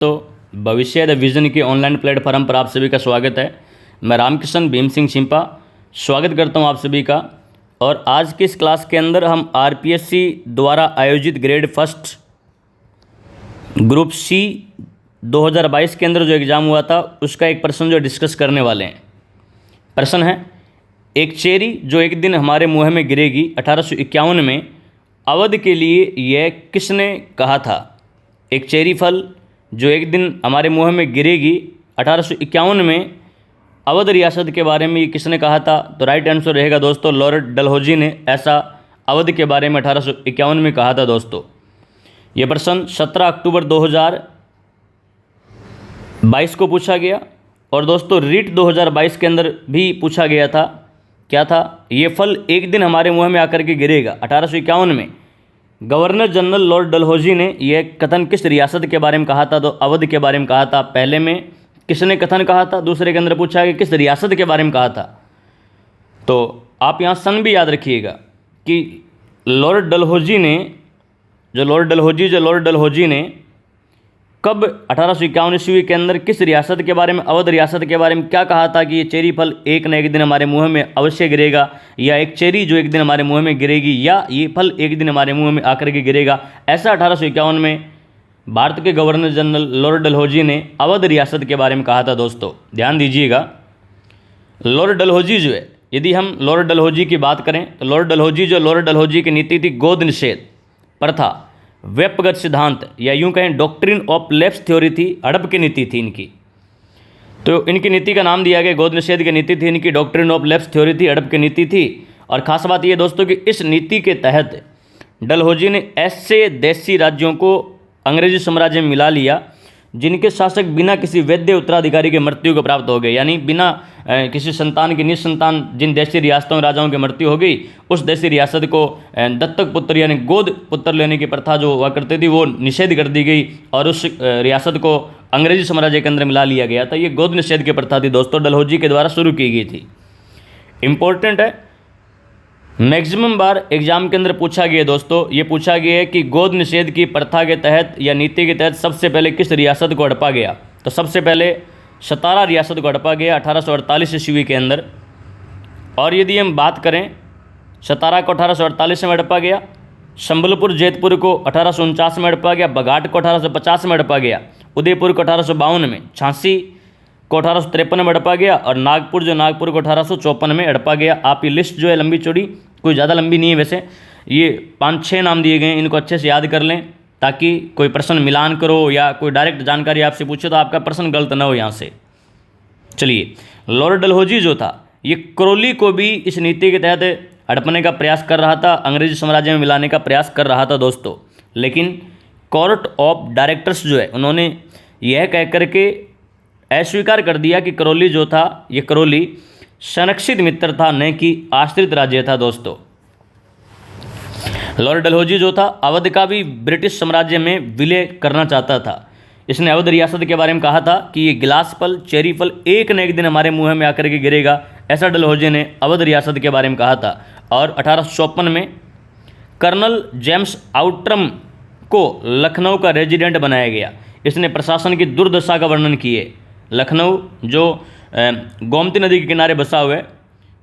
तो भविष्य the vision के ऑनलाइन प्लेटफॉर्म पर आप सभी का स्वागत है। मैं रामकिशन भीम सिंह छिंपा स्वागत करता हूं आप सभी का। और आज की इस क्लास के अंदर हम आरपीएससी द्वारा आयोजित ग्रेड फर्स्ट ग्रुप सी 2022 के अंदर जो एग्ज़ाम हुआ था उसका एक प्रश्न जो डिस्कस करने वाले हैं। प्रश्न है, एक चेरी जो एक दिन हमारे मुँह में गिरेगी 1851 में अवध के लिए यह किसने कहा था। एक चेरी फल जो एक दिन हमारे मुँह में गिरेगी 1851 में अवध रियासत के बारे में ये किसने कहा था। तो राइट आंसर रहेगा दोस्तों लॉर्ड डलहौजी ने ऐसा अवध के बारे में 1851 में कहा था। दोस्तों ये प्रश्न 17 अक्टूबर 2022 को पूछा गया और दोस्तों रीट 2022 के अंदर भी पूछा गया था। क्या था, ये फल एक दिन हमारे मुँह में आकर के गिरेगा 1851 में गवर्नर जनरल लॉर्ड डलहौजी ने यह कथन किस रियासत के बारे में कहा था। तो अवध के बारे में कहा था। पहले में किसने कथन कहा था, दूसरे के अंदर पूछा गया किस रियासत के बारे में कहा था। तो आप यहाँ सन भी याद रखिएगा कि लॉर्ड डलहौजी ने कब 1851 ईस्वी के अंदर किस रियासत के बारे में, अवध रियासत के बारे में क्या कहा था कि ये चेरी फल एक न एक दिन हमारे मुंह में अवश्य गिरेगा, या एक चेरी जो एक दिन हमारे मुंह में गिरेगी, या ये फल एक दिन हमारे मुंह में आकर के गिरेगा। ऐसा 1851 में भारत के गवर्नर जनरल लॉर्ड डलहौजी ने अवध रियासत के बारे में कहा था। दोस्तों ध्यान दीजिएगा, लॉर्ड डलहौजी जो है, यदि हम लॉर्ड डलहौजी की बात करें तो लॉर्ड डलहौजी की नीति थी गोद निषेध प्रथा, व्यपगत सिद्धांत, या यूं कहें डॉक्ट्रिन ऑफ लैप्स थ्योरी थी, हड़प की नीति थी इनकी। तो इनकी नीति का नाम दिया गया गोद निषेध की नीति थी इनकी, डॉक्ट्रिन ऑफ लैप्स थ्योरी थी, हड़प की नीति थी। और ख़ास बात ये दोस्तों कि इस नीति के तहत डलहौजी ने ऐसे देशी राज्यों को अंग्रेजी साम्राज्य में मिला लिया जिनके शासक बिना किसी वैद्य उत्तराधिकारी के मृत्यु को प्राप्त हो गए, यानी बिना किसी संतान की निसंतान जिन देशी रियासतों राजाओं की मृत्यु हो गई, उस देशी रियासत को दत्तक पुत्र यानी गोद पुत्र लेने की प्रथा जो हुआ करती थी वो निषेध कर दी गई और उस रियासत को अंग्रेजी साम्राज्य के अंदर मिला लिया गया था। ये गोद निषेध की प्रथा थी दोस्तों, डलहौजी के द्वारा शुरू की गई थी। इम्पोर्टेंट है, मैक्सिमम बार एग्जाम के अंदर पूछा गया दोस्तों, ये पूछा गया है कि गोद निषेध की प्रथा के तहत या नीति के तहत सबसे पहले किस रियासत को हड़पा गया। तो सबसे पहले सतारा रियासत को हड़पा गया 1848 ईस्वी के अंदर। और यदि हम बात करें सतारा को 1848 में हड़पा गया, संबलपुर जैतपुर को 1849 में हड़पा गया, बघाट को 1850 में हड़पा गया, उदयपुर को 1852 में, झांसी को 1853 में हड़पा गया और नागपुर को 1854 में हड़पा गया। आप ये लिस्ट जो है लंबी चौड़ी, कोई ज़्यादा लंबी नहीं है वैसे, ये 5-6 नाम दिए गए हैं, इनको अच्छे से याद कर लें ताकि कोई प्रश्न मिलान करो या कोई डायरेक्ट जानकारी आपसे पूछे तो आपका प्रश्न गलत ना हो यहाँ से। चलिए, लॉर्ड डलहौजी जो था ये करौली को भी इस नीति के तहत हड़पने का प्रयास कर रहा था, अंग्रेजी साम्राज्य में मिलाने का प्रयास कर रहा था दोस्तों। लेकिन कोर्ट ऑफ डायरेक्टर्स जो है उन्होंने यह कह करके अस्वीकार कर दिया कि करौली जो था ये करौली संरक्षित मित्र था, न कि आश्रित राज्य था। दोस्तों लॉर्ड डलहौजी जो था अवध का भी ब्रिटिश साम्राज्य में विलय करना चाहता था। इसने अवध रियासत के बारे में कहा था कि ये गिलास फल, चेरी फल एक न एक दिन हमारे मुंह में आकर के गिरेगा, ऐसा डलहौजी ने अवध रियासत के बारे में कहा था। और 1854 में कर्नल जेम्स आउट्रम को लखनऊ का रेजिडेंट बनाया गया। इसने प्रशासन की दुर्दशा का वर्णन किए। लखनऊ जो गोमती नदी के किनारे बसा हुआ है,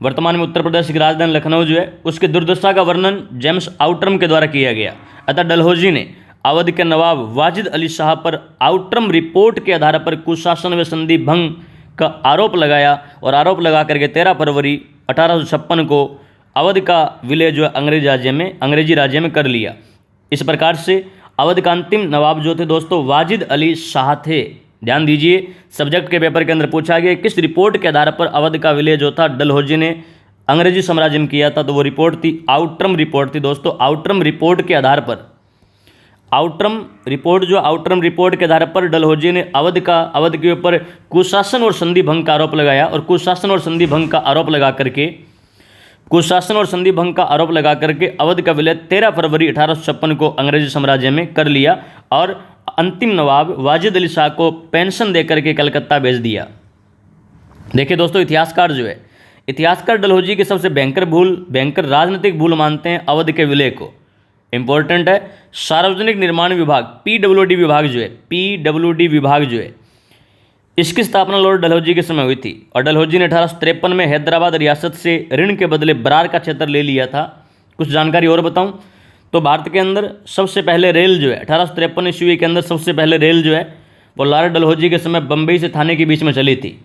वर्तमान में उत्तर प्रदेश की राजधानी लखनऊ जो है, उसके दुर्दशा का वर्णन जेम्स आउट्रम के द्वारा किया गया। अतः डलहौजी ने अवध के नवाब वाजिद अली शाह पर आउट्रम रिपोर्ट के आधार पर कुशासन व संधि भंग का आरोप लगाया और आरोप लगा करके 13 फरवरी 1856 को अवध का विलय जो अंग्रेजी राज्य में कर लिया। इस प्रकार से अवध का अंतिम नवाब जो थे दोस्तों वाजिद अली शाह थे। ध्यान दीजिए, सब्जेक्ट के पेपर के अंदर पूछा गया किस रिपोर्ट के आधार पर अवध का विलय जो था डलहौजी ने अंग्रेजी साम्राज्य में किया था। तो वो रिपोर्ट थी आउट्रम रिपोर्ट थी दोस्तों। आउट्रम रिपोर्ट के आधार पर आउट्रम रिपोर्ट के आधार पर डलहौजी ने अवध के ऊपर कुशासन और संधि भंग का आरोप लगाया और कुशासन और संधि भंग का आरोप लगा करके अवध का विलय 13 फरवरी 1856 को अंग्रेजी साम्राज्य में कर लिया और अंतिम नवाब वाजिद अली शाह को पेंशन देकर के कलकत्ता भेज दिया। देखिए दोस्तों, इतिहासकार डलहौजी की सबसे भयंकर राजनीतिक भूल मानते हैं अवध के विलय को। इंपॉर्टेंट है। सार्वजनिक निर्माण विभाग पीडब्ल्यूडी विभाग जो है, पीडब्ल्यूडी विभाग जो है, इसकी स्थापना लॉर्ड डलहौजी के समय हुई थी और डलहौजी ने 1853 में हैदराबाद रियासत से ऋण के बदले बरार का क्षेत्र ले लिया था। कुछ जानकारी और बताऊं तो भारत के अंदर सबसे पहले रेल जो है 1853 ईस्वी के अंदर सबसे पहले रेल जो है वो लॉर्ड डलहौजी के समय बम्बई से थाने के बीच में चली थी,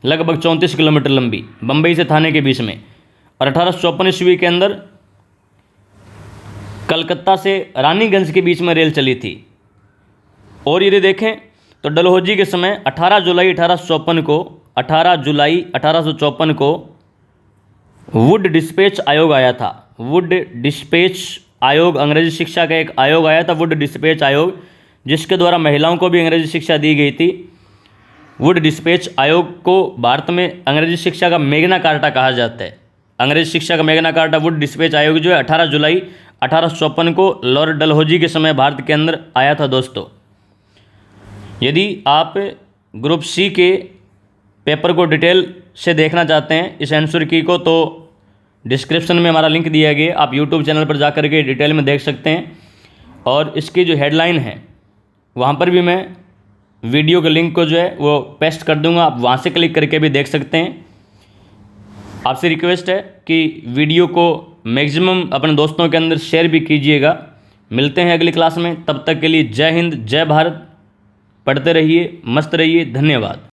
लगभग 34 किलोमीटर लंबी, बम्बई से थाने के बीच में। और 1854 ईस्वी के अंदर कलकत्ता से रानीगंज के बीच में रेल चली थी। और यदि देखें तो डलहौजी के समय 18 जुलाई 1854 को वुड डिस्पैच आयोग आया था। वुड डिस्पैच आयोग अंग्रेजी शिक्षा का एक आयोग आया था, वुड डिस्पैच आयोग, जिसके द्वारा महिलाओं को भी अंग्रेजी शिक्षा दी गई थी। वुड डिस्पैच आयोग को भारत में अंग्रेजी शिक्षा का मैग्ना कार्टा कहा जाता है। अंग्रेजी शिक्षा का मैग्ना कार्टा वुड डिस्पैच आयोग जो है 18 जुलाई 1854 को लॉर्ड डलहौजी के समय भारत के अंदर आया था। दोस्तों, यदि आप ग्रुप सी के पेपर को डिटेल से देखना चाहते हैं इस आंसर की को, तो डिस्क्रिप्शन में हमारा लिंक दिया गया, आप यूट्यूब चैनल पर जाकर के डिटेल में देख सकते हैं। और इसकी जो हेडलाइन है वहाँ पर भी मैं वीडियो के लिंक को जो है वो पेस्ट कर दूंगा, आप वहाँ से क्लिक करके भी देख सकते हैं। आपसे रिक्वेस्ट है कि वीडियो को मैक्सिमम अपने दोस्तों के अंदर शेयर भी कीजिएगा। मिलते हैं अगली क्लास में, तब तक के लिए जय हिंद, जय भारत। पढ़ते रहिए, मस्त रहिए, धन्यवाद।